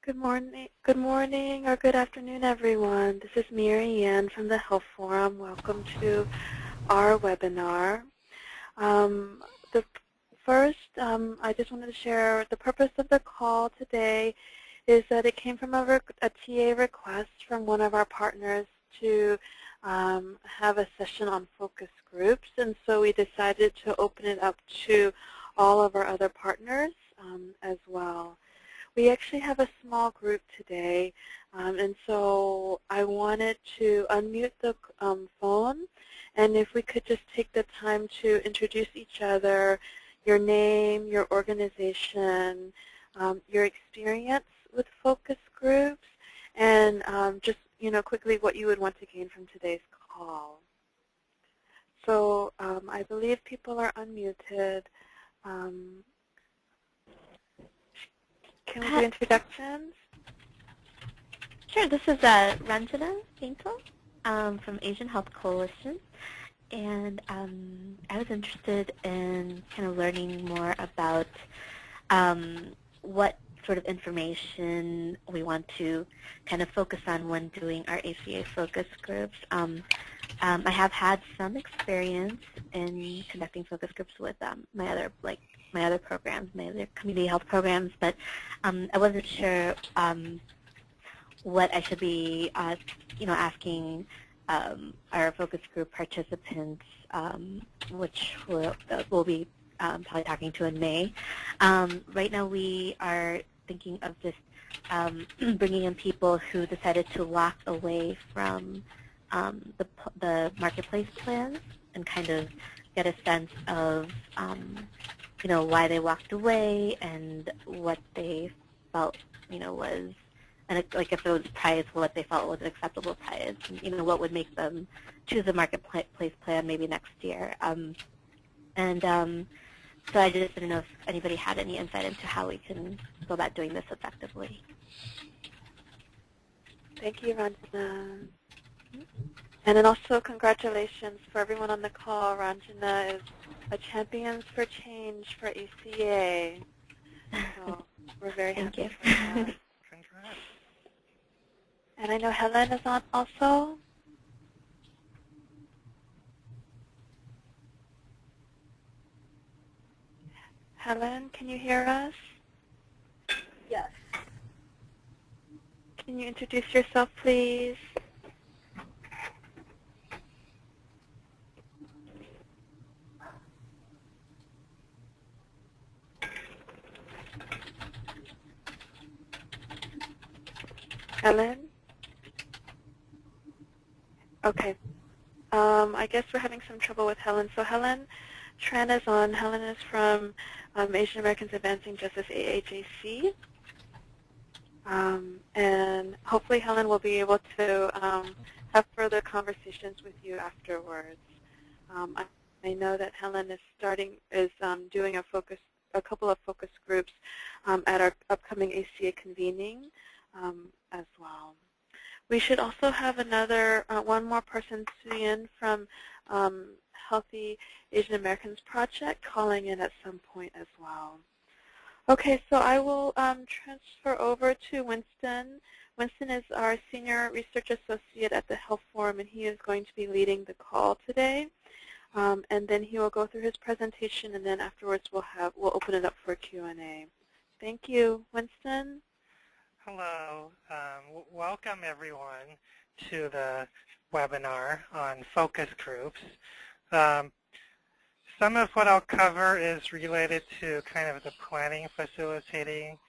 Good morning or good afternoon, everyone. This is Mary Ann from the Health Forum. Welcome to our webinar. The first, I just wanted to share the purpose of the call today is that it came from a TA request from one of our partners to have a session on focus groups, and so we decided to open it up to all of our other partners as well. We actually have a small group today, and so I wanted to unmute the phone, and if we could just take the time to introduce each other, your name, your organization, your experience with focus groups, and just quickly what you would want to gain from today's call. So I believe people are unmuted. Can we do introductions? Sure. This is Ranjana Finkel from Asian Health Coalition, and I was interested in kind of learning more about what sort of information we want to kind of focus on when doing our ACA focus groups. I have had some experience in conducting focus groups with my other programs, my other community health programs, but I wasn't sure what I should be, asking our focus group participants, which we'll be probably talking to in May. Right now, we are thinking of just bringing in people who decided to walk away from the marketplace plans and kind of get a sense of why they walked away and what they felt was, and like if it was price, what they felt was an acceptable price, and what would make them choose a marketplace plan maybe next year. So I just didn't know if anybody had any insight into how we can go about doing this effectively. Thank you, Ranjana. And then also congratulations for everyone on the call. Ranjana is a Champions for Change for ACA. So we're very happy for that. And I know Helen is on also. Helen, can you hear us? Yes. Can you introduce yourself, please? Helen? Okay. I guess we're having some trouble with Helen. So Helen Tran is on. Helen is from Asian Americans Advancing Justice, AAJC. And hopefully Helen will be able to have further conversations with you afterwards. I know that Helen is doing a couple of focus groups at our upcoming ACA convening as well. We should also have one more person, Suyin from Healthy Asian Americans Project, calling in at some point as well. Okay, so I will transfer over to Winston. Winston is our Senior Research Associate at the Health Forum, and he is going to be leading the call today. And then he will go through his presentation, and then afterwards we'll open it up for Q&A. Thank you. Winston? Hello. Welcome, everyone, to the webinar on focus groups. Some of what I'll cover is related to kind of the planning, facilitating,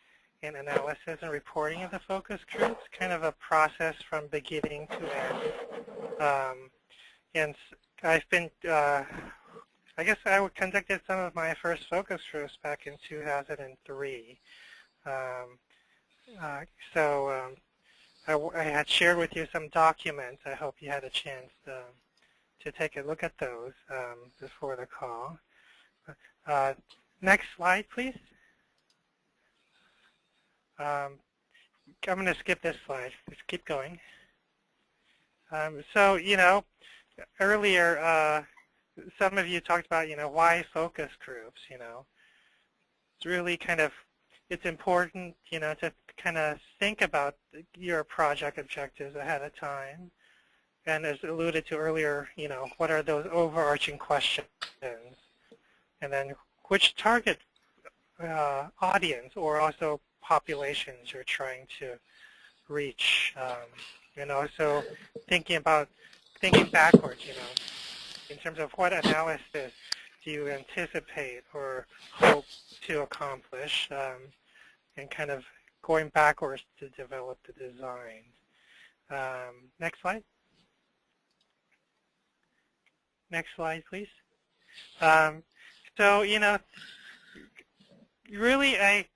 and analysis and reporting of the focus groups, kind of a process from beginning to end. And I've been, I guess I conducted some of my first focus groups back in 2003. I had shared with you some documents. I hope you had a chance to take a look at those before the call. Next slide, please. I'm going to skip this slide. Just keep going. So, earlier some of you talked about, why focus groups, It's really kind of, it's important, to kind of think about your project objectives ahead of time. And as alluded to earlier, what are those overarching questions? And then which target audience or also populations you're trying to reach. And also thinking backwards, in terms of what analysis do you anticipate or hope to accomplish, and kind of going backwards to develop the design. Next slide. Next slide, please. So, really, I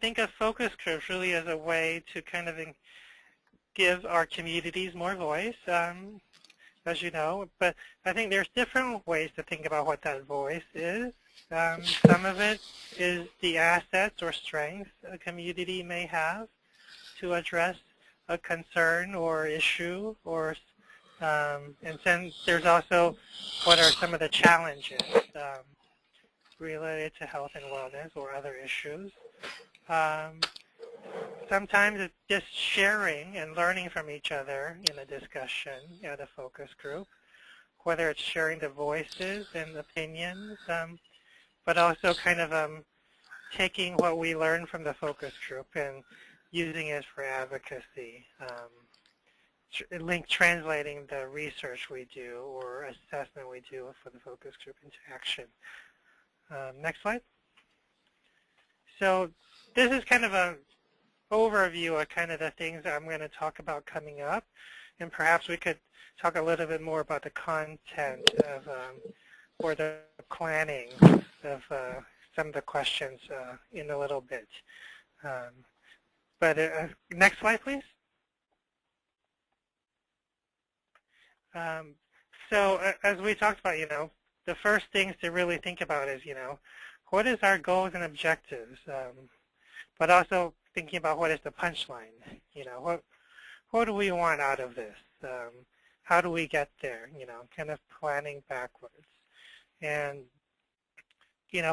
think of focus groups really as a way to kind of give our communities more voice, as you know. But I think there's different ways to think about what that voice is. Some of it is the assets or strengths a community may have to address a concern or issue, or and then there's also what are some of the challenges related to health and wellness or other issues. Sometimes it's just sharing and learning from each other in a discussion at a focus group, whether it's sharing the voices and opinions, but also kind of taking what we learn from the focus group and using it for advocacy, translating the research we do or assessment we do for the focus group into action. Next slide. So this is kind of an overview of kind of the things that I'm going to talk about coming up, and perhaps we could talk a little bit more about the content of or the planning of some of the questions in a little bit. But next slide, please. So as we talked about, the first things to really think about is, what is our goals and objectives, but also thinking about what is the punchline. What do we want out of this? How do we get there? Kind of planning backwards. And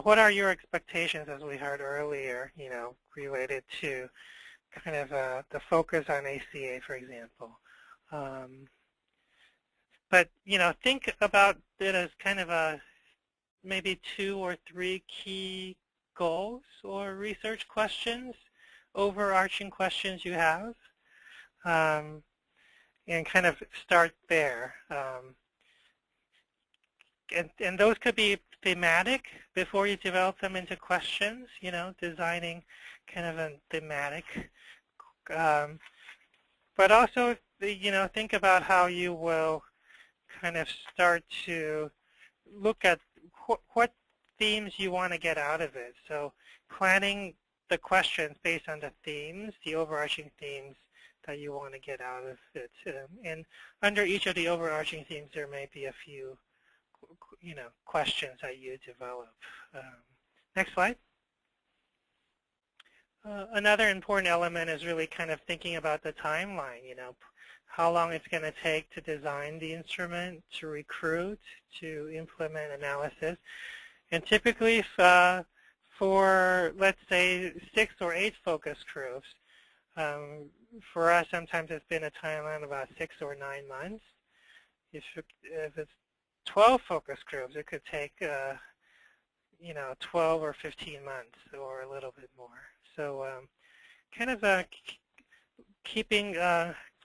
what are your expectations, as we heard earlier, related to kind of the focus on ACA, for example. But, think about it as kind of maybe 2 or 3 key goals or research questions, overarching questions you have, and kind of start there. And those could be thematic before you develop them into questions, designing kind of a thematic. But also, think about how you will kind of start to look at what themes you want to get out of it. So planning the questions based on the themes, the overarching themes that you want to get out of it. And under each of the overarching themes, there may be a few, questions that you develop. Next slide. Another important element is really kind of thinking about the timeline, how long it's going to take to design the instrument, to recruit, to implement analysis. And typically for, let's say, 6 or 8 focus groups, for us sometimes it's been a timeline of about 6 or 9 months. If it's 12 focus groups, it could take 12 or 15 months or a little bit more. So kind of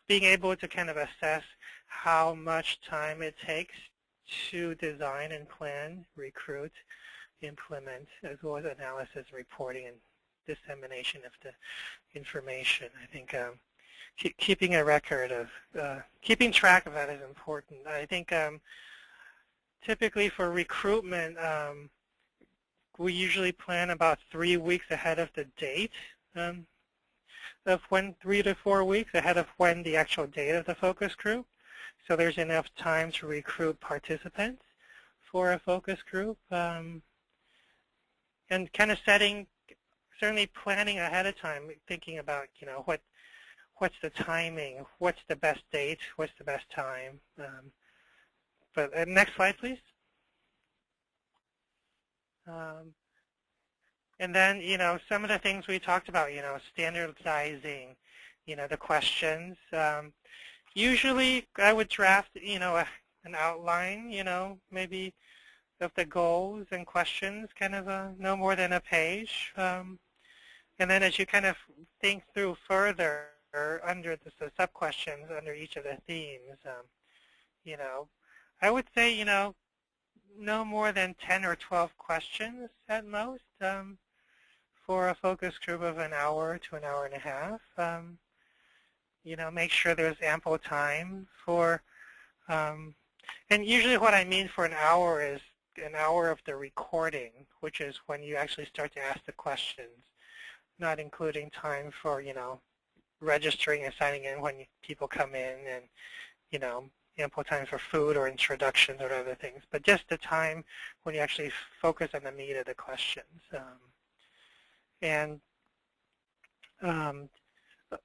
being able to kind of assess how much time it takes to design and plan, recruit, implement, as well as analysis, reporting, and dissemination of the information. I think keeping a record of, keeping track of that is important. I think typically for recruitment, we usually plan about 3 weeks ahead of the date of when, 3 to 4 weeks ahead of when the actual date of the focus group. So there's enough time to recruit participants for a focus group. And kind of certainly planning ahead of time, thinking about, what's the timing, what's the best date, what's the best time. But next slide, please. And then, some of the things we talked about, standardizing, the questions. Usually I would draft, an outline, maybe of the goals and questions, kind of no more than a page. And then as you kind of think through further under the sub-questions under each of the themes, I would say, no more than 10 or 12 questions at most for a focus group of an hour to an hour and a half. Make sure there's ample time for, and usually what I mean for an hour is an hour of the recording, which is when you actually start to ask the questions, not including time for, registering and signing in when people come in and, ample time for food or introductions or other things, but just the time when you actually focus on the meat of the questions.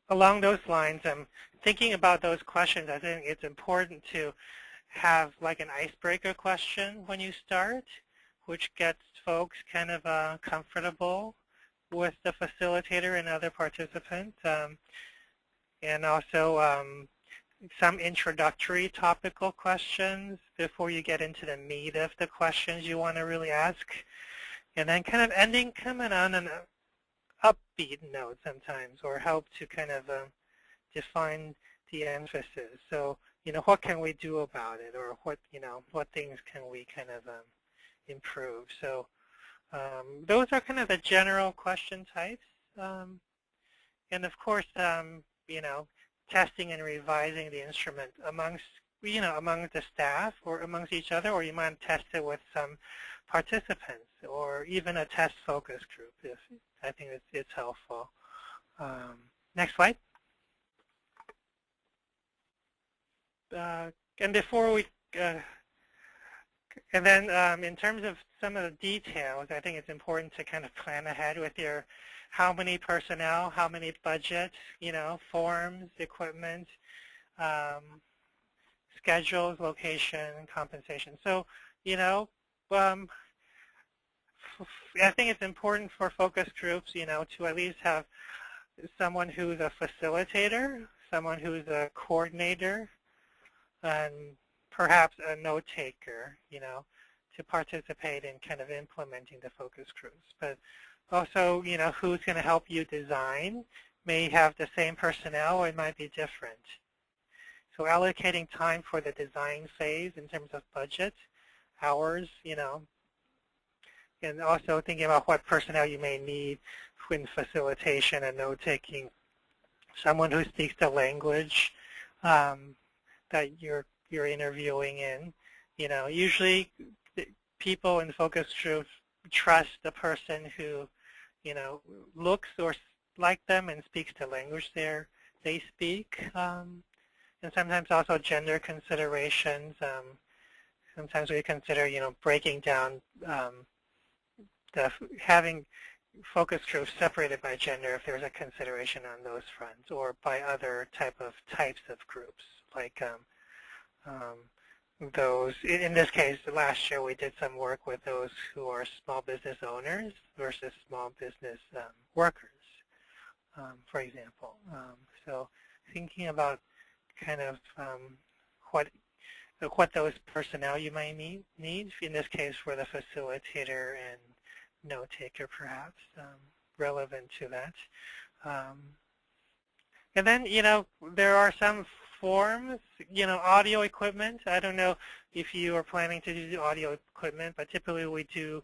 Along those lines, thinking about those questions, I think it's important to have like an icebreaker question when you start, which gets folks kind of comfortable with the facilitator and other participants, and also some introductory topical questions before you get into the meat of the questions you want to really ask, and then kind of ending coming on an upbeat note sometimes, or help to kind of define the emphasis. So, what can we do about it, or what things can we kind of improve? So those are kind of the general question types. And of course, testing and revising the instrument among the staff or amongst each other, or you might test it with some participants, or even a test focus group. If I think it's helpful. Next slide. And before we, and then in terms of some of the details, I think it's important to kind of plan ahead with your how many personnel, how many budget, forms, equipment, schedules, location, compensation. So, I think it's important for focus groups, to at least have someone who's a facilitator, someone who's a coordinator, and perhaps a note taker, to participate in kind of implementing the focus groups. But also, who's going to help you design may have the same personnel, or it might be different. So allocating time for the design phase in terms of budget, hours, and also thinking about what personnel you may need in facilitation and note-taking. Someone who speaks the language that you're interviewing in. Usually people in focus groups trust the person who, looks or like them and speaks the language they speak. And sometimes also gender considerations. Sometimes we consider, breaking down having focus groups separated by gender if there's a consideration on those fronts, or by other types of groups, like those. In this case, last year we did some work with those who are small business owners versus small business workers, for example. So thinking about kind of what those personnel you might need, in this case for the facilitator and note taker perhaps, relevant to that. And then, there are some forms, audio equipment. I don't know if you are planning to do audio equipment, but typically we do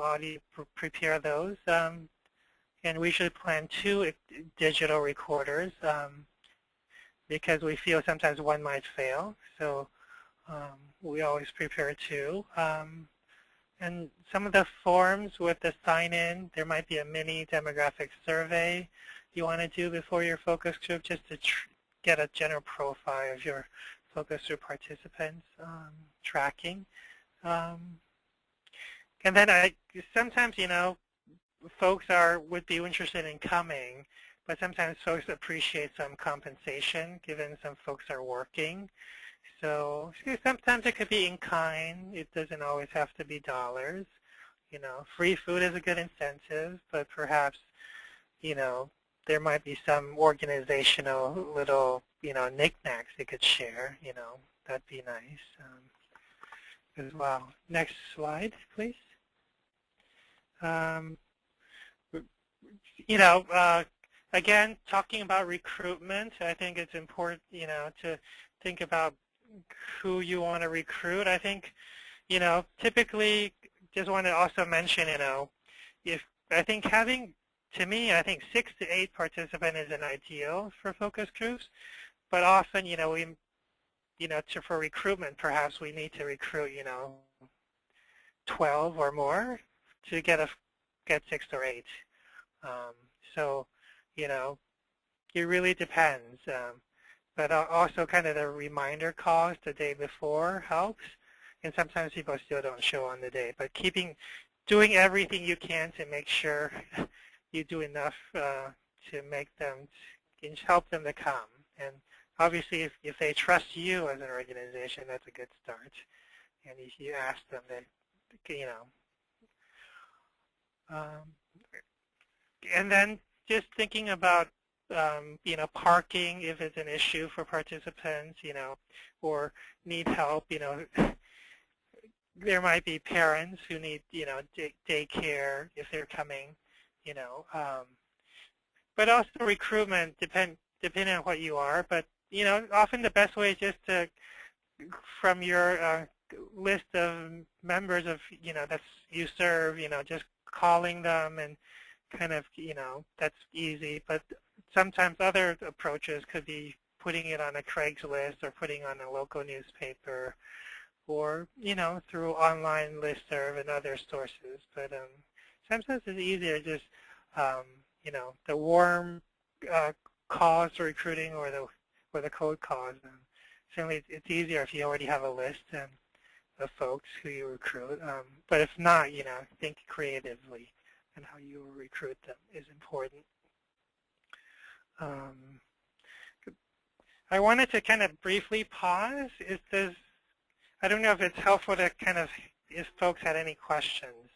audio, prepare those. And we should plan 2 digital recorders because we feel sometimes one might fail. So we always prepare 2. And some of the forms with the sign-in, there might be a mini demographic survey you want to do before your focus group, just to get a general profile of your focus group participants, tracking. And then sometimes, folks would be interested in coming, but sometimes folks appreciate some compensation, given some folks are working. So sometimes it could be in kind. It doesn't always have to be dollars. Free food is a good incentive, but perhaps, there might be some organizational little, knickknacks you could share, that'd be nice as well. Next slide, please. Again, talking about recruitment, I think it's important, to think about who you want to recruit. I think, typically, just want to also mention, I think to me, I think 6 to 8 participants is an ideal for focus groups, but often, for recruitment, perhaps we need to recruit, 12 or more to get 6 or 8. So, it really depends. But also kind of the reminder calls the day before helps. And sometimes people still don't show on the day. But doing everything you can to make sure you do enough to make them, help them to come. And obviously, if they trust you as an organization, that's a good start. And if you ask them that, and then just thinking about, parking if it's an issue for participants, or need help, there might be parents who need, daycare if they're coming, but also recruitment, depending on what you are. But, often the best way is just to, from your list of members of, that you serve, just calling them and kind of, that's easy. But sometimes other approaches could be putting it on a Craigslist or putting on a local newspaper or, through online listserv and other sources. But sometimes it's easier just, the warm calls for recruiting or the cold calls. Certainly it's easier if you already have a list of folks who you recruit. But if not, think creatively, and how you recruit them is important. I wanted to kind of briefly pause. I don't know if it's helpful to if folks had any questions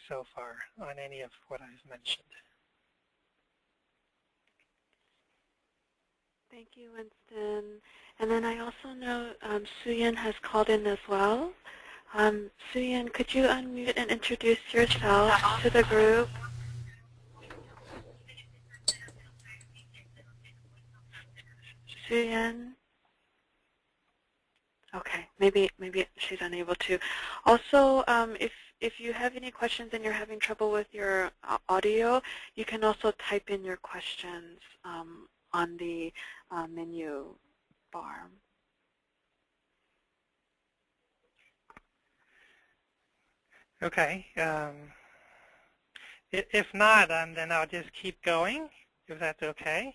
so far on any of what I've mentioned. Thank you, Winston. And then I also know Suyan has called in as well. Suyan, could you unmute and introduce yourself to the group? Suyan? Okay, maybe she's unable to. Also, if you have any questions and you're having trouble with your audio, you can also type in your questions on the menu bar. Okay. If not, then I'll just keep going, if that's okay.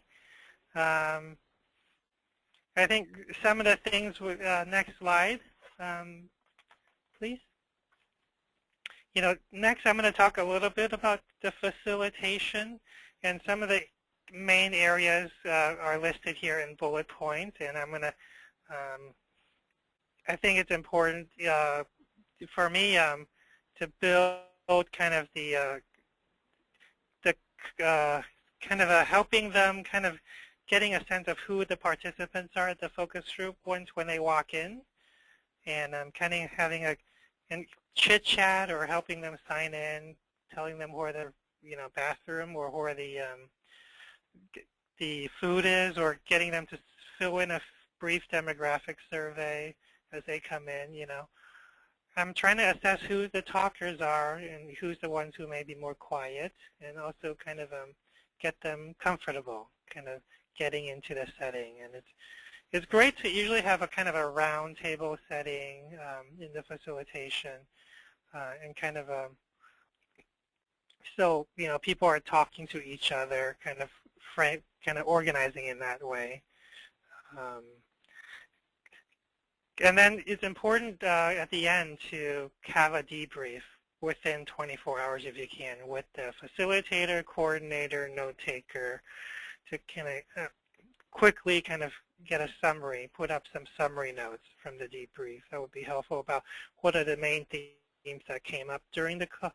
I think some of the things, next slide, please. Next I'm going to talk a little bit about the facilitation, and some of the main areas are listed here in bullet points, and I'm going to, I think it's important for me to build kind of the kind of helping them kind of getting a sense of who the participants are at the focus group when they walk in, and kind of having a chit chat or helping them sign in, telling them where the bathroom or where the food is, or getting them to fill in a brief demographic survey as they come in. I'm trying to assess who the talkers are and who's the ones who may be more quiet, and also kind of get them comfortable, kind of getting into the setting. And it's great to usually have a kind of a round table setting in the facilitation, and kind of so people are talking to each other, kind of organizing in that way. And then it's important at the end to have a debrief within 24 hours if you can with the facilitator, coordinator, note taker, to kind of quickly kind of get a summary, put up some summary notes from the debrief. That would be helpful about what are the main themes themes that came up during the class,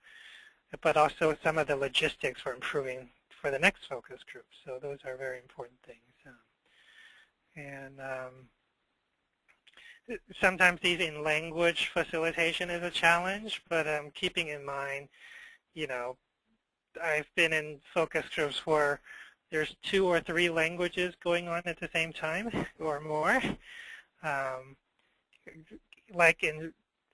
but also some of the logistics for improving for the next focus group. So those are very important things. Sometimes these in language facilitation is a challenge, but keeping in mind, I've been in focus groups where there's 2 or 3 languages going on at the same time or more. Like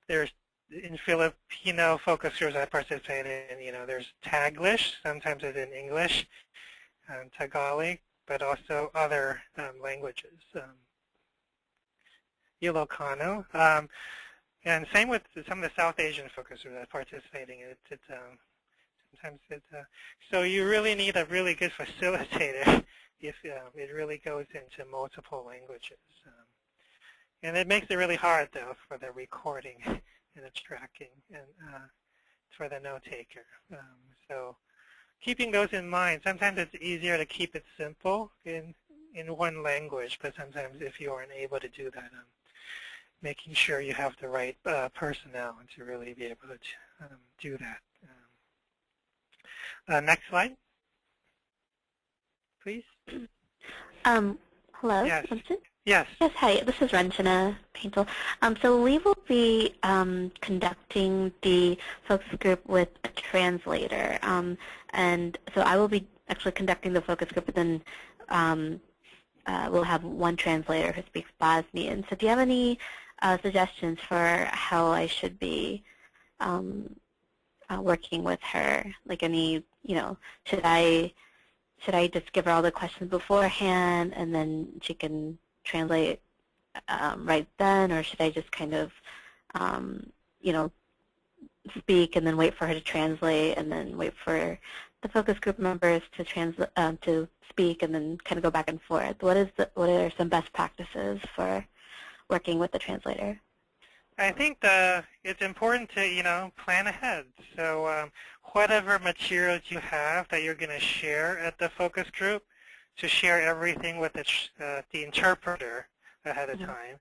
there's in Filipino focus groups I participated in, there's Taglish, sometimes it's in English, Tagalog, but also other languages. Ilocano, and same with some of the South Asian focus groups I'm participating in. Sometimes so you really need a really good facilitator if it really goes into multiple languages. And it makes it really hard, though, for the recording and the tracking and for the note taker. So keeping those in mind, sometimes it's easier to keep it simple in one language, but sometimes if you aren't able to do that, making sure you have the right personnel to really be able to do that. Next slide, please. Hello, Yes. Vincent? Yes. Yes, hi, this is Ranjana Paintel. So we will be conducting the focus group with a translator. And so I will be actually conducting the focus group, and then we'll have one translator who speaks Bosnian. So do you have any suggestions for how I should be working with her? Like any, should I just give her all the questions beforehand and then she can translate right then, or should I just kind of, speak and then wait for her to translate and then wait for the focus group members to to speak and then kind of go back and forth? What are some best practices for working with the translator? I think it's important to, plan ahead. So whatever materials you have that you're going to share at the focus group, to share everything with the interpreter ahead of time,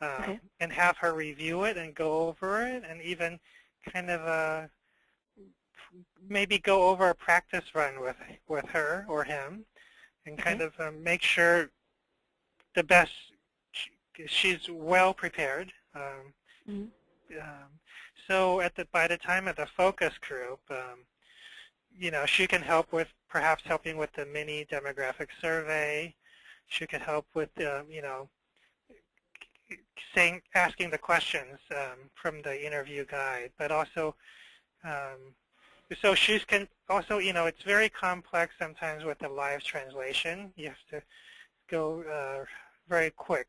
Okay. and have her review it and go over it, and even kind of maybe go over a practice run with her or him, and kind of make sure she's well prepared. So by the time of the focus group, she can help with perhaps helping with the mini demographic survey. She could help with asking the questions from the interview guide, but also so she can also, it's very complex sometimes with the live translation. You have to go very quick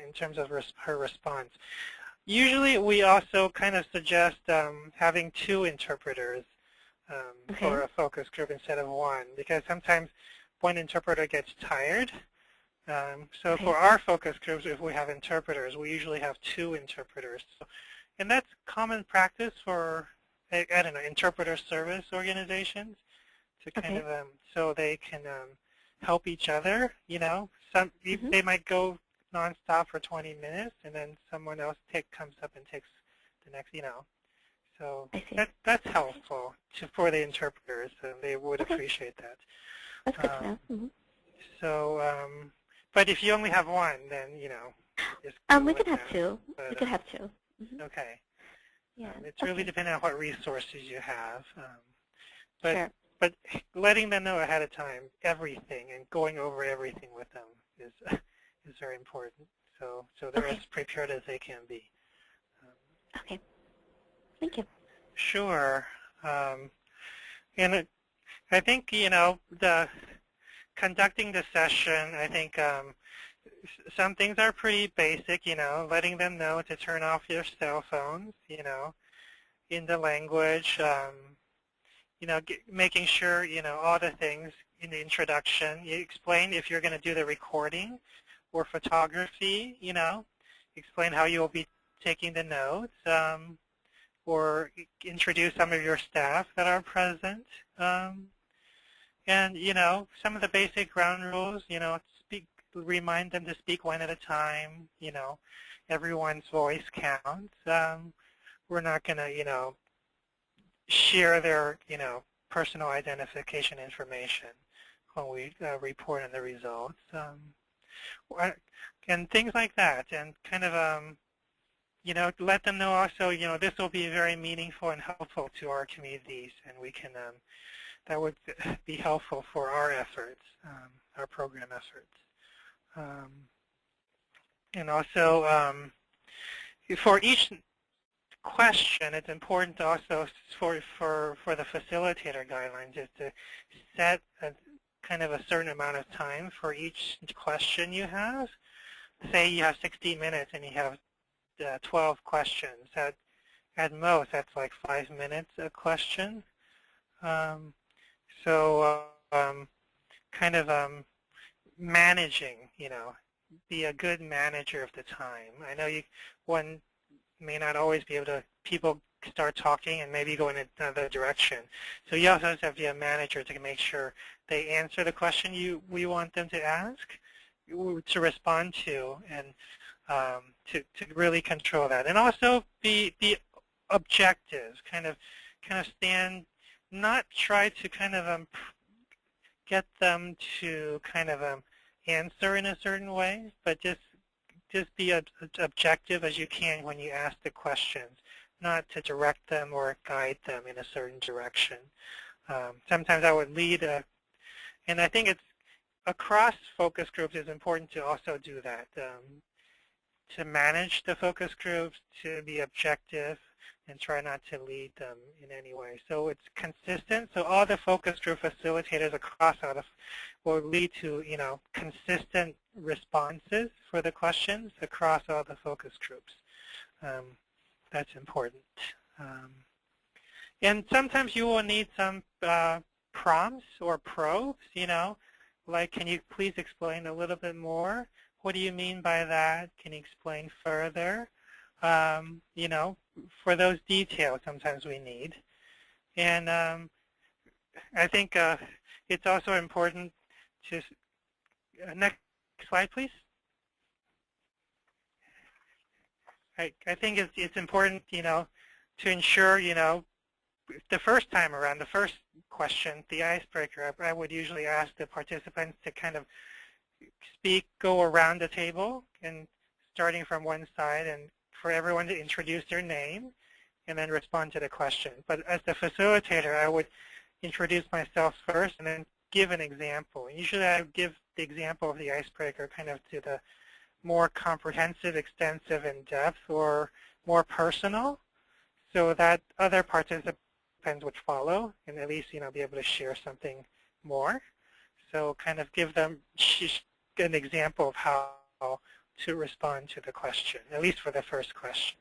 in terms of her response. Usually we also kind of suggest having 2 interpreters for a focus group instead of 1, because sometimes one interpreter gets tired. So for our focus groups, if we have interpreters, we usually have 2 interpreters. And that's common practice for, I don't know, interpreter service organizations to kind of, so they can help each other, they might go nonstop for 20 minutes, and then someone else comes up and takes the next, So that's helpful for the interpreters, and they would appreciate that. That's good to know. So, but if you only have 1, then, just we could have 2. But, we could have 2. Okay. Yeah. It's really dependent on what resources you have. Sure. But letting them know ahead of time everything and going over everything with them is very important. So they're as prepared as they can be. Okay. Thank you. Sure. And I think, the conducting the session, I think some things are pretty basic, letting them know to turn off your cell phones, in the language, making sure, all the things in the introduction. You explain if you're going to do the recording or photography, explain how you'll be taking the notes, or introduce some of your staff that are present. And, some of the basic ground rules, remind them to speak one at a time, everyone's voice counts. we're not going to, share their, personal identification information when we report on the results. And things like that, and kind of, let them know also, this will be very meaningful and helpful to our communities, and we can, that would be helpful for our efforts, our program efforts. And also, for each question, it's important also for the facilitator guidelines is to set a kind of a certain amount of time for each question you have. Say you have 60 minutes and you have 12 questions. At most, that's like 5 minutes a question. Kind of managing, be a good manager of the time. I know one may not always be able to, people start talking and maybe go in another direction. So you also have to be a manager to make sure they answer the question we want them to ask, to respond to, and to really control that. And also be objective, kind of stand, not try to kind of get them to kind of answer in a certain way, but just be as objective as you can when you ask the questions, not to direct them or guide them in a certain direction. Sometimes that would lead and I think it's across focus groups is important to also do that, to manage the focus groups, to be objective, and try not to lead them in any way. So it's consistent. So all the focus group facilitators across will lead to, consistent responses for the questions across all the focus groups. That's important. And sometimes you will need some prompts or probes, like, can you please explain a little bit more? What do you mean by that? Can you explain further? For those details sometimes we need. And I think it's also important to, next slide please. I think it's important, to ensure, the first time around, the first question, the icebreaker, I would usually ask the participants to kind of go around the table, and starting from one side, and for everyone to introduce their name and then respond to the question. But as the facilitator, I would introduce myself first and then give an example. Usually I give the example of the icebreaker kind of to the more comprehensive, extensive, in-depth, or more personal, so that other participants would follow and at least, be able to share something more. So kind of give them an example of how to respond to the question, at least for the first question.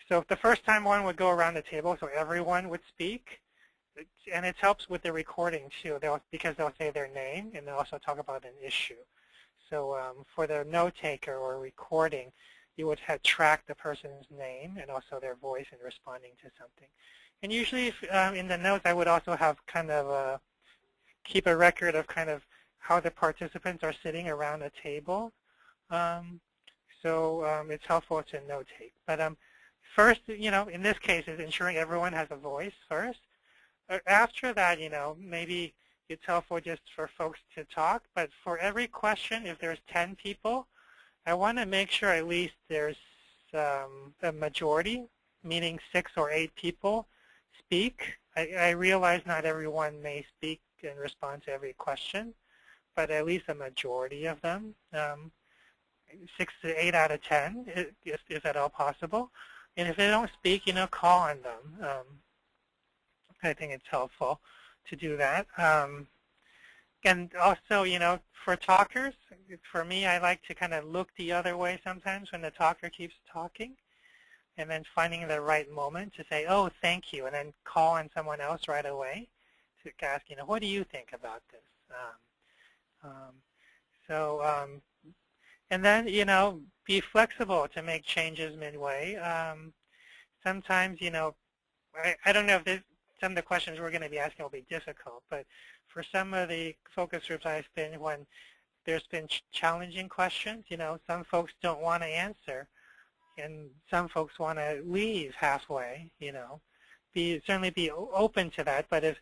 So the first time one would go around the table, so everyone would speak, and it helps with the recording too, because they'll say their name and they'll also talk about an issue. So for the note taker or recording, you would have tracked the person's name and also their voice in responding to something. And usually in the notes, I would also have kind of keep a record of kind of how the participants are sitting around a table. It's helpful to notate. But first, in this case, is ensuring everyone has a voice first. After that, maybe it's helpful just for folks to talk. But for every question, if there's 10 people, I want to make sure at least there's a majority, meaning 6 or 8 people speak. I realize not everyone may speak and respond to every question, but at least a majority of them, 6 to 8 out of 10, if at all possible. And if they don't speak, call on them. I think it's helpful to do that. And also, for talkers, for me, I like to kind of look the other way sometimes when the talker keeps talking, and then finding the right moment to say, oh, thank you, and then call on someone else right away to ask, what do you think about this? And then, be flexible to make changes midway. Sometimes, I don't know if some of the questions we're going to be asking will be difficult, but for some of the focus groups I've been, when there's been challenging questions, some folks don't want to answer, and some folks want to leave halfway, certainly be open to that. But if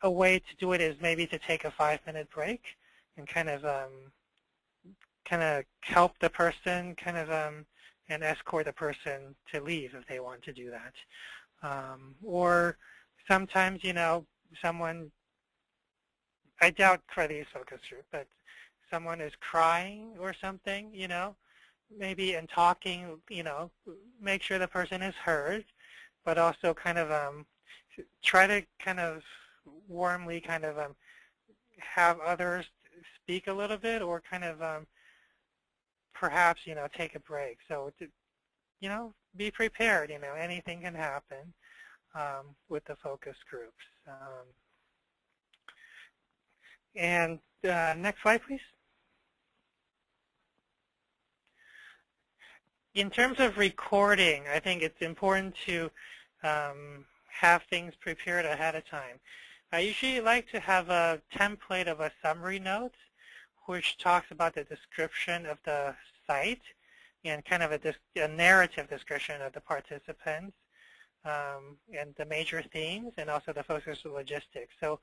a way to do it is maybe to take a 5-minute break and kind of help the person, and escort the person to leave if they want to do that. Or sometimes, someone, I doubt for these focus groups, but someone is crying or something, maybe in talking, make sure the person is heard, but also try to warmly have others speak a little bit, or perhaps, take a break. So, be prepared, anything can happen with the focus groups. And next slide, please. In terms of recording, I think it's important to have things prepared ahead of time. I usually like to have a template of a summary note which talks about the description of the site and a narrative description of the participants and the major themes, and also the focus logistics. So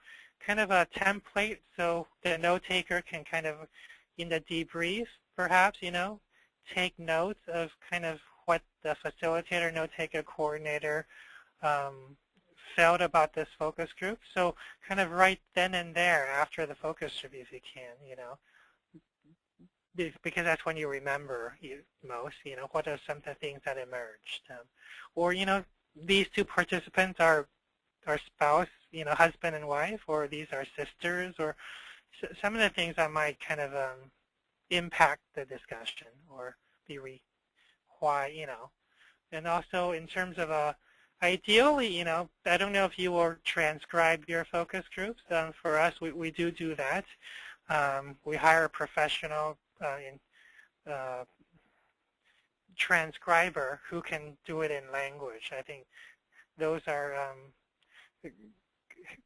a template so the note taker can in the debrief perhaps, take notes of what the facilitator, note taker, coordinator felt about this focus group. So right then and there after the focus group if you can, because that's when you remember most, what are some of the things that emerged. Or, these two participants are spouse, husband and wife, or these are sisters, or some of the things that might impact the discussion or be why, And also in terms of ideally, I don't know if you will transcribe your focus groups. For us, we do that. We hire a professional transcriber who can do it in language. I think those are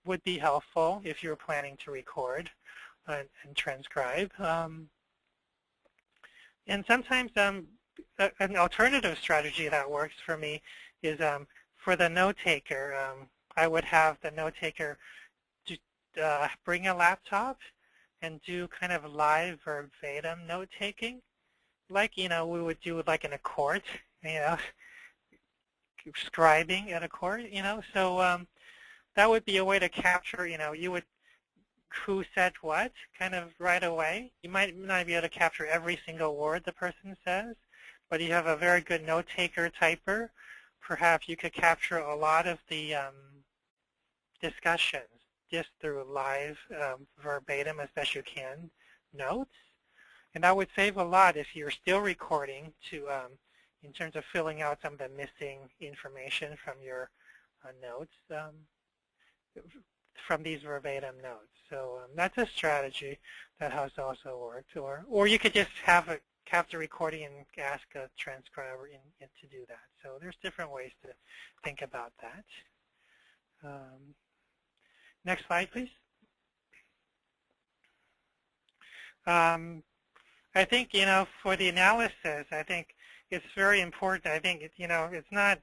would be helpful if you're planning to record and transcribe. And sometimes an alternative strategy that works for me is for the note taker. I would have the note taker bring a laptop and do live verbatim note taking, like we would do in a court, scribing at a court, So that would be a way to capture, you would who said what right away. You might not be able to capture every single word the person says, but you have a very good note taker typer. Perhaps you could capture a lot of the discussions just through live verbatim as best you can notes. And that would save a lot if you're still recording to in terms of filling out some of the missing information from your notes from these verbatim notes. So that's a strategy that has also worked. Or you could just have the recording and ask a transcriber to do that. So there's different ways to think about that. Next slide, please. I think, for the analysis, I think it's very important. I think, it's not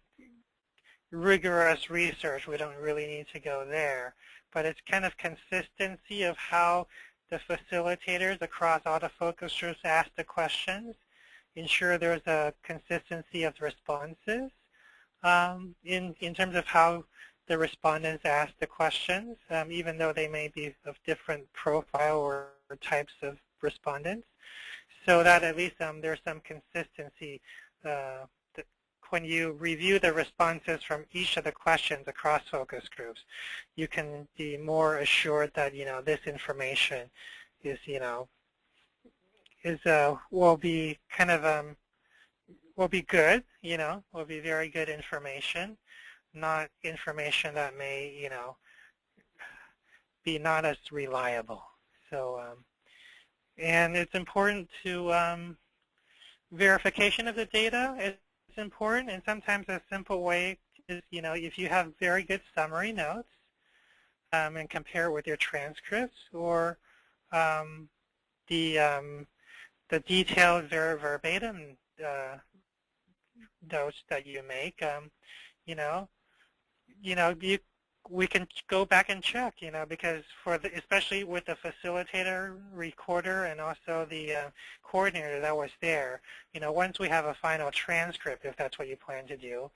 rigorous research. We don't really need to go there. But it's consistency of how the facilitators across all the focus groups ask the questions, ensure there's a consistency of responses in terms of how the respondents ask the questions, even though they may be of different profile or types of respondents, so that at least there's some consistency when you review the responses from each of the questions across focus groups. You can be more assured that this information is will be will be good, will be very good information, not information that may be not as reliable. So and it's important to verification of the data. It's important, and sometimes a simple way is, if you have very good summary notes and compare it with your transcripts, or the detailed verbatim notes that you make, you know, we can go back and check, because especially with the facilitator, recorder, and also the coordinator that was there, once we have a final transcript, if that's what you plan to do,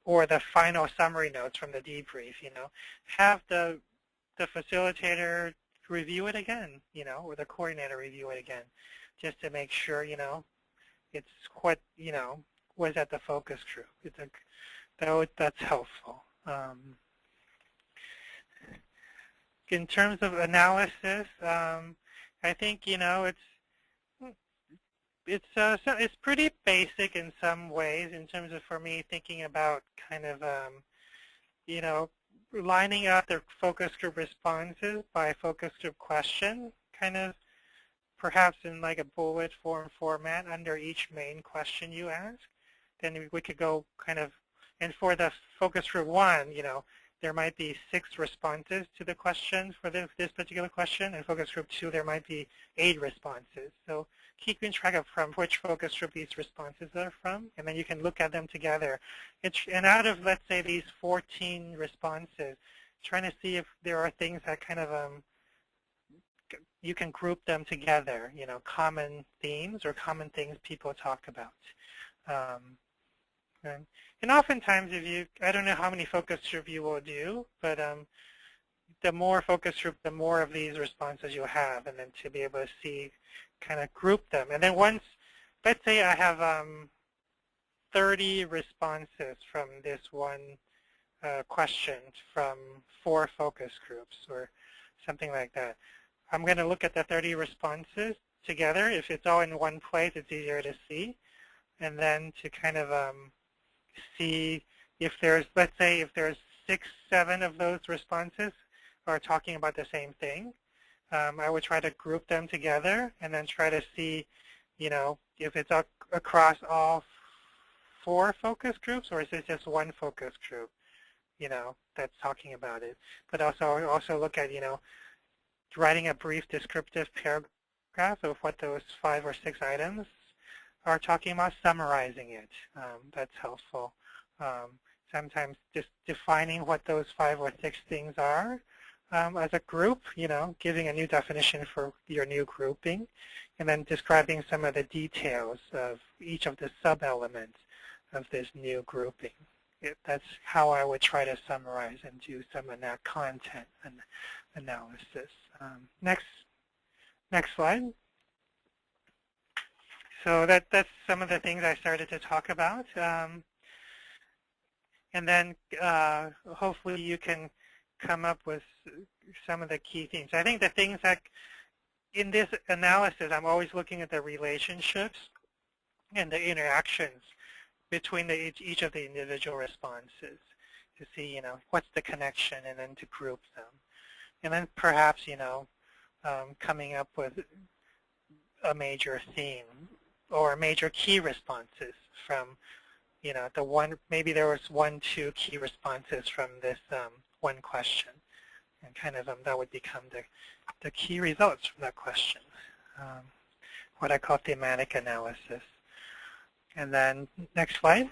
or the final summary notes from the debrief, have the facilitator review it again, or the coordinator review it again, just to make sure, it's what, was at the focus group. That's helpful. In terms of analysis, I think, it's pretty basic in some ways in terms of, for me, thinking about kind of, lining up the focus group responses by focus group question, kind of perhaps in like a bullet form format under each main question you ask. Then we could go kind of, and for the focus group 1, there might be 6 responses to the question for this particular question, and focus group 2, there might be 8 responses. So keeping track of from which focus group these responses are from, and then you can look at them together. And out of, let's say, these 14 responses, trying to see if there are things that kind of, you can group them together, common themes or common things people talk about. And oftentimes, I don't know how many focus group you will do, but the more focus group, the more of these responses you'll have, and then to be able to see, kind of group them. And then once, let's say I have 30 responses from this one question from 4 focus groups or something like that. I'm going to look at the 30 responses together. If it's all in one place, it's easier to see. And then to kind of see if there's, let's say, if there's 6, 7 of those responses are talking about the same thing, I would try to group them together and then try to see, if it's across all 4 focus groups, or is it just one focus group, that's talking about it. But also look at, writing a brief descriptive paragraph of what those 5 or 6 items are talking about, summarizing it. That's helpful. Sometimes just defining what those 5 or 6 things are as a group, giving a new definition for your new grouping, and then describing some of the details of each of the sub-elements of this new grouping. That's how I would try to summarize and do some of that content analysis. Next slide. So that's some of the things I started to talk about. And then hopefully you can come up with some of the key themes. I think the things that in this analysis, I'm always looking at the relationships and the interactions between each of the individual responses to see, what's the connection, and then to group them. And then perhaps, coming up with a major theme or major key responses from, maybe there was 1, 2 key responses from this one question, and kind of that would become the key results from that question, what I call thematic analysis. And then next slide.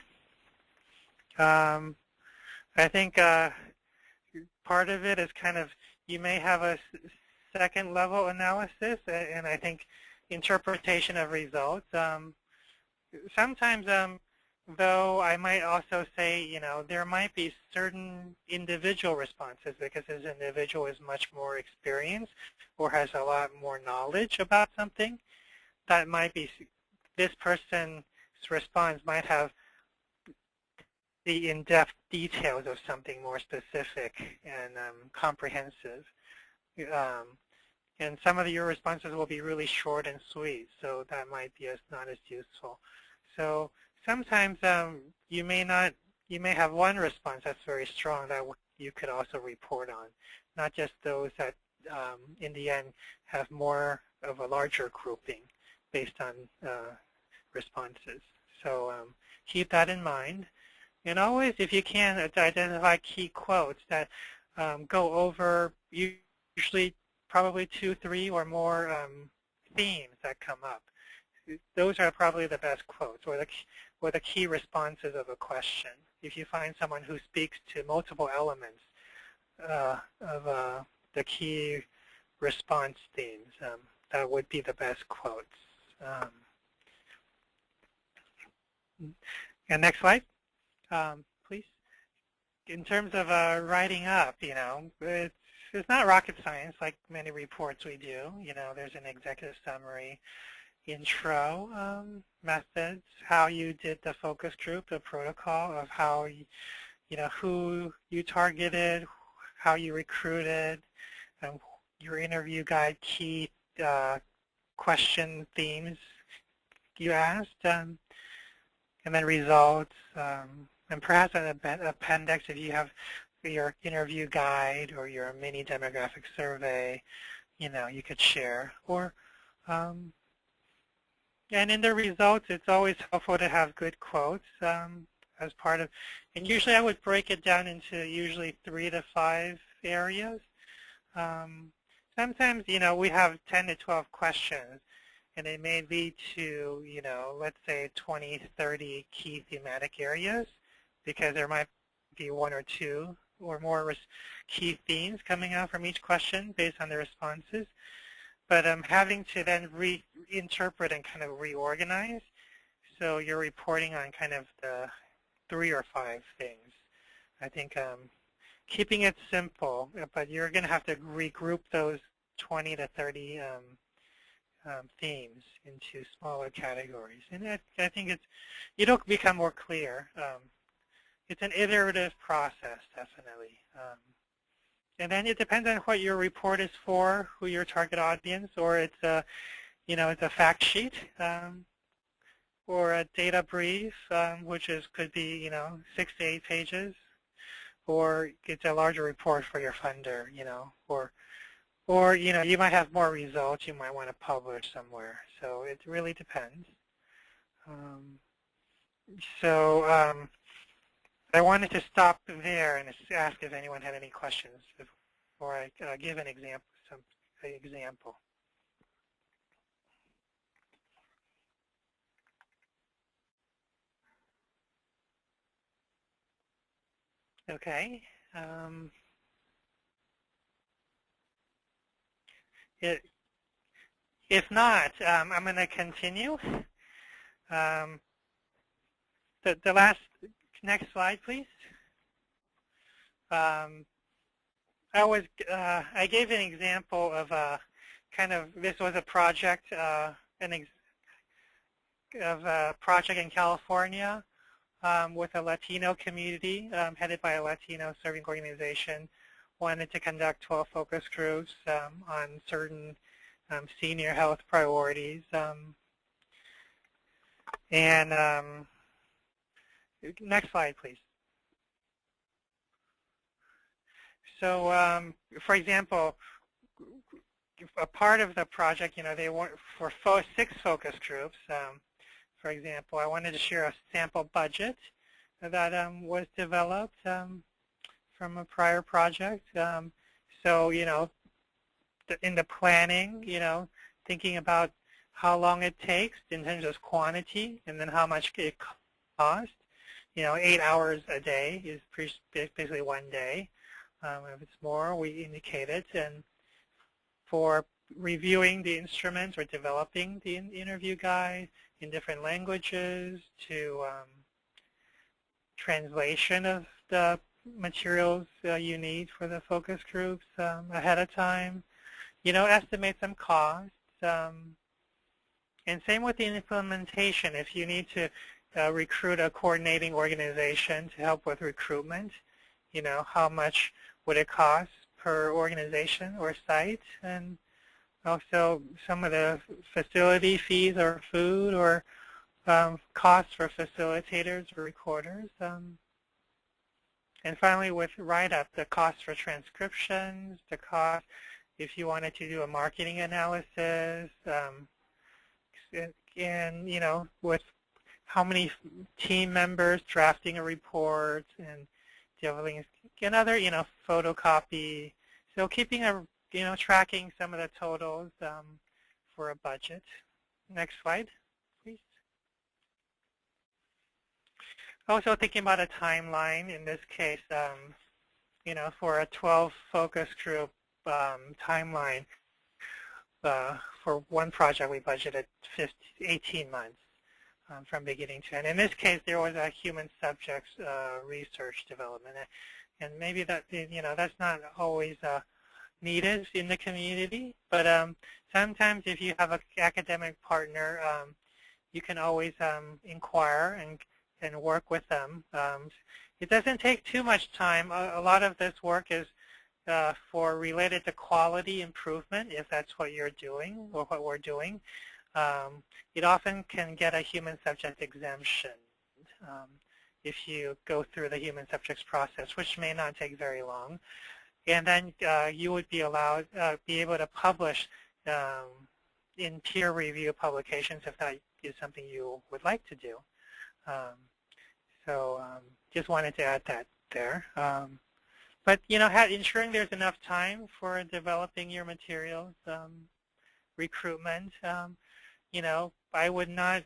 I think part of it is kind of, you may have a second level analysis, and I think interpretation of results. Sometimes, though, I might also say, there might be certain individual responses because this individual is much more experienced or has a lot more knowledge about something. That might be, this person's response might have the in-depth details of something more specific and comprehensive. And some of your responses will be really short and sweet, so that might be not as useful. So sometimes you may have one response that's very strong that you could also report on, not just those that in the end have more of a larger grouping based on responses. So keep that in mind. And always, if you can, identify key quotes that go over usually probably 2, 3 or more themes that come up. Those are probably the best quotes, or or the key responses of a question. If you find someone who speaks to multiple elements of the key response themes, that would be the best quotes. And next slide, please. In terms of writing up, it's not rocket science like many reports we do. There's an executive summary, intro, methods, how you did the focus group, the protocol of how, who you targeted, how you recruited, your interview guide, key question themes you asked, and then results, and perhaps an appendix if you have your interview guide or your mini demographic survey, you could share. Or, and in the results, it's always helpful to have good quotes as part of, and usually I would break it down into usually 3 to 5 areas. Sometimes, we have 10 to 12 questions, and it may lead to, let's say 20, 30 key thematic areas, because there might be 1 or 2 or more key themes coming out from each question based on the responses. But having to then reinterpret and kind of reorganize, so you're reporting on kind of the 3 or 5 things. I think keeping it simple, but you're going to have to regroup those 20 to 30 themes into smaller categories. And I think it'll become more clear. It's an iterative process, definitely. And then it depends on what your report is for, who your target audience, or it's a, it's a fact sheet, or a data brief, which could be, 6 to 8 pages, or it's a larger report for your funder, or you might have more results you might want to publish somewhere. So it really depends. I wanted to stop there and ask if anyone had any questions before I give an example. Okay. If not, I'm going to continue. The next slide, please. I gave an example of this was a project, of a project in California with a Latino community headed by a Latino serving organization. Wanted to conduct 12 focus groups on certain senior health priorities. Next slide, please. So, for example, a part of the project, they want for 6 focus groups. For example, I wanted to share a sample budget that was developed from a prior project. So, in the planning, thinking about how long it takes in terms of quantity, and then how much it costs. 8 hours a day is basically 1 day. If it's more, we indicate it. And for reviewing the instruments or developing the interview guide in different languages, to translation of the materials you need for the focus groups ahead of time, estimate some costs. And same with the implementation. If you need to recruit a coordinating organization to help with recruitment, how much would it cost per organization or site, and also some of the facility fees or food or costs for facilitators or recorders. And finally, with write-up, the cost for transcriptions, the cost if you wanted to do a marketing analysis, and with how many team members drafting a report and dealing another, photocopy. So keeping tracking some of the totals for a budget. Next slide, please. Also thinking about a timeline in this case, for a 12 focus group timeline, for one project we budgeted 18 months from beginning to end. In this case, there was a human subjects research development, and maybe that that's not always needed in the community, but sometimes if you have an academic partner, you can always inquire and work with them. It doesn't take too much time. A lot of this work is related to quality improvement, if that's what you're doing or what we're doing. It often can get a human subject exemption if you go through the human subjects process, which may not take very long. And then you would be allowed, be able to publish in peer review publications if that is something you would like to do. Just wanted to add that there. But ensuring there's enough time for developing your materials, recruitment. I would not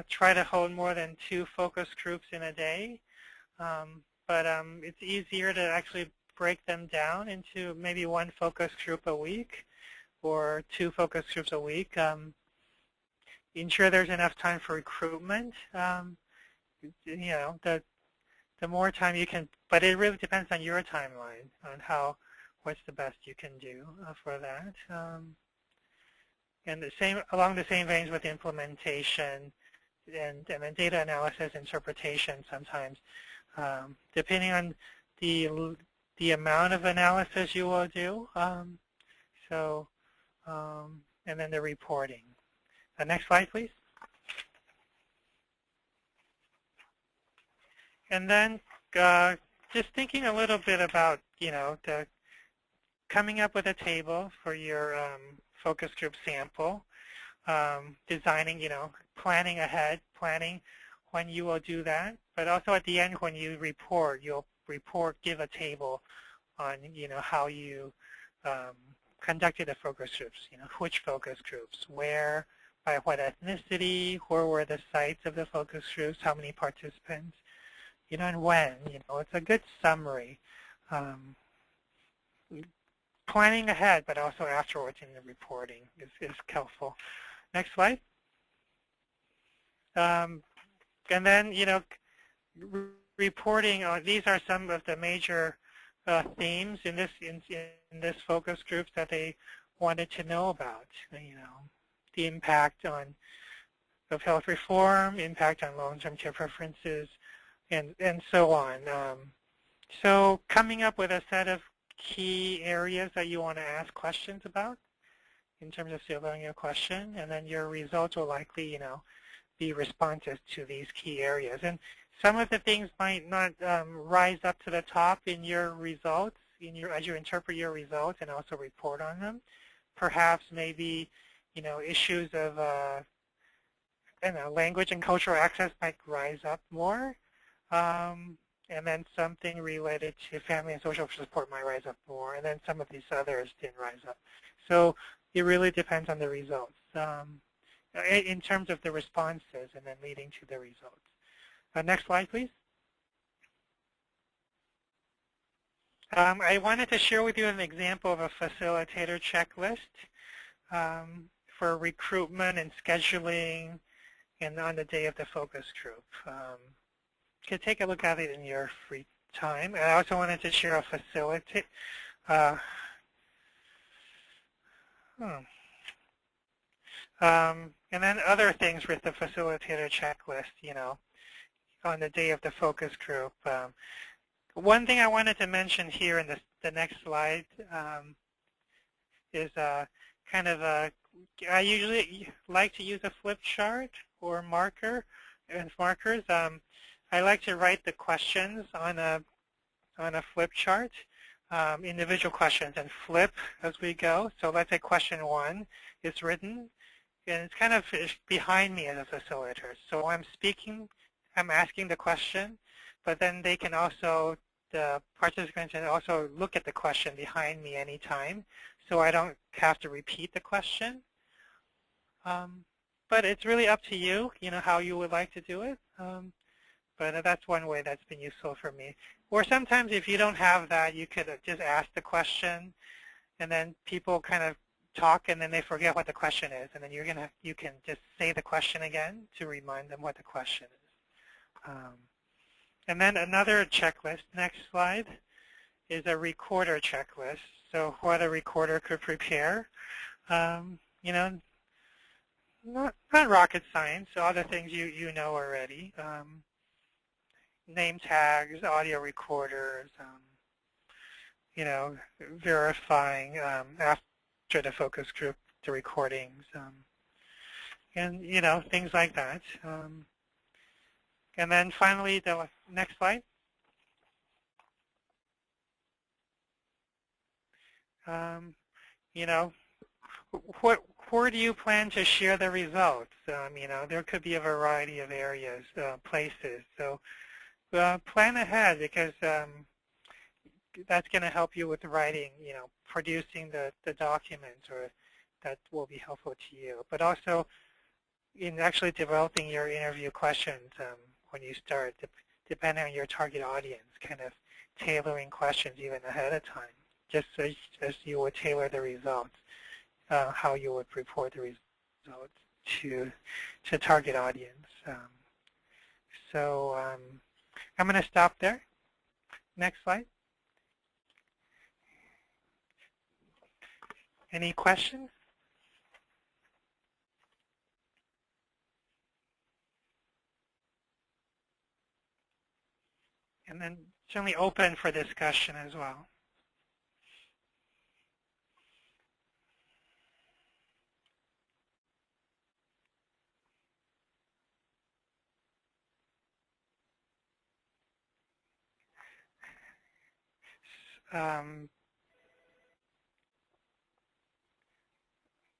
try to hold more than 2 focus groups in a day, but it's easier to actually break them down into maybe 1 focus group a week or 2 focus groups a week. Ensure there's enough time for recruitment. The more time you can, but it really depends on your timeline, on what's the best you can do for that. And along the same veins with implementation and then data analysis, interpretation sometimes, depending on the amount of analysis you will do. And then the reporting. Next slide, please. And then just thinking a little bit about, coming up with a table for your focus group sample, designing, planning ahead, planning when you will do that, but also at the end when you report, you'll give a table on, how you conducted the focus groups, which focus groups, where, by what ethnicity, where were the sites of the focus groups, how many participants, and when. It's a good summary. Planning ahead, but also afterwards in the reporting is helpful. Next slide. And then, reporting. These are some of the major themes in this focus group that they wanted to know about. The impact of health reform, impact on long-term care preferences, and so on. So coming up with a set of key areas that you want to ask questions about in terms of filling your question, and then your results will likely, be responsive to these key areas. And some of the things might not rise up to the top in your results, as you interpret your results and also report on them. Perhaps maybe, issues of language and cultural access might rise up more. And then something related to family and social support might rise up more, and then some of these others didn't rise up. So it really depends on the results in terms of the responses and then leading to the results. Next slide, please. I wanted to share with you an example of a facilitator checklist for recruitment and scheduling and on the day of the focus group. You can take a look at it in your free time. And I also wanted to share a facilitator. And then other things with the facilitator checklist, on the day of the focus group. One thing I wanted to mention here in the next slide is kind of I usually like to use a flip chart or markers. I like to write the questions on a flip chart, individual questions, and flip as we go. So let's say question 1 is written, and it's kind of behind me as a facilitator. So I'm speaking, I'm asking the question, but then they can also, the participants can also look at the question behind me anytime, so I don't have to repeat the question. But it's really up to you, how you would like to do it. But that's one way that's been useful for me. Or sometimes if you don't have that, you could just ask the question, and then people kind of talk, and then they forget what the question is, and then you can just say the question again to remind them what the question is. And then another checklist, next slide, is a recorder checklist. So what a recorder could prepare. You know, not rocket science, so other things you know already. Name tags, audio recorders, you know, verifying after the focus group the recordings, and you know, things like that. And then finally, the next slide. You know, where do you plan to share the results? You know, there could be a variety of areas, places. So plan ahead, because that's going to help you with writing, you know, producing the documents, or that will be helpful to you. But also in actually developing your interview questions when you start, depending on your target audience, kind of tailoring questions even ahead of time, just as you would tailor the results, how you would report the results to target audience. So I'm going to stop there. Next slide. Any questions? And then certainly open for discussion as well.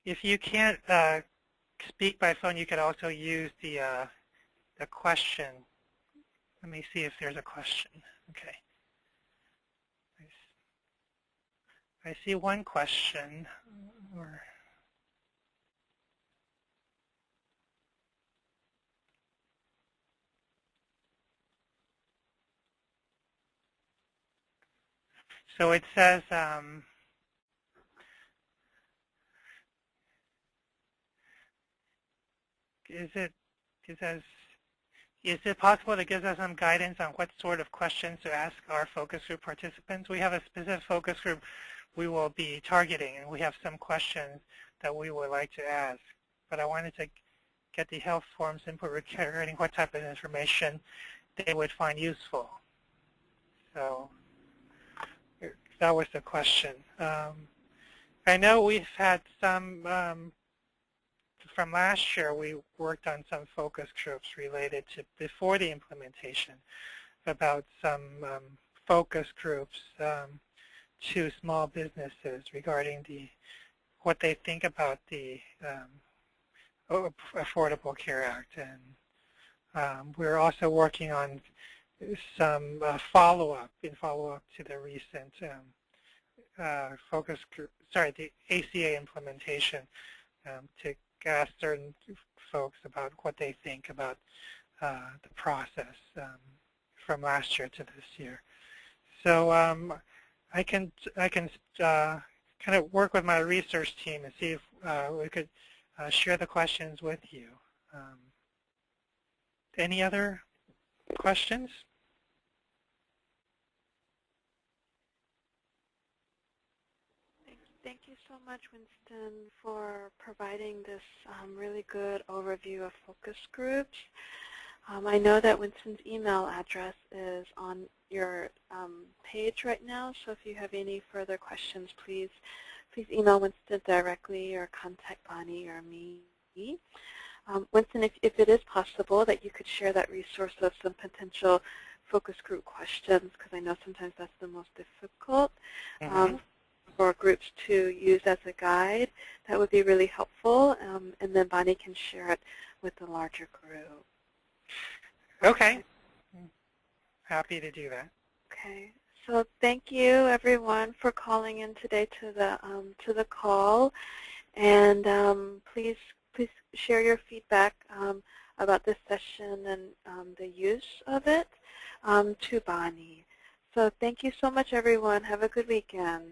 If you can't speak by phone, you could also use the question. Let me see if there's a question. Okay. I see one question. So it says, is it possible to give us some guidance on what sort of questions to ask our focus group participants? We have a specific focus group we will be targeting, and we have some questions that we would like to ask. But I wanted to get the health forum's input regarding what type of information they would find useful. So that was the question. I know we've had some, from last year, we worked on some focus groups related to before the implementation about some focus groups to small businesses regarding what they think about the Affordable Care Act. And we're also working on some follow-up to the recent focus group, the ACA implementation, to ask certain folks about what they think about the process from last year to this year. So I can kind of work with my research team and see if we could share the questions with you. Any other questions? Thank you so much, Winston, for providing this really good overview of focus groups. I know that Winston's email address is on your page right now, so if you have any further questions, please email Winston directly or contact Bonnie or me. Winston, if it is possible that you could share that resource of some potential focus group questions, because I know sometimes that's the most difficult. For groups to use as a guide, that would be really helpful, and then Bonnie can share it with the larger group. Okay. Happy to do that. Okay. So thank you, everyone, for calling in today to the call, and please share your feedback about this session and the use of it to Bonnie. So thank you so much, everyone. Have a good weekend.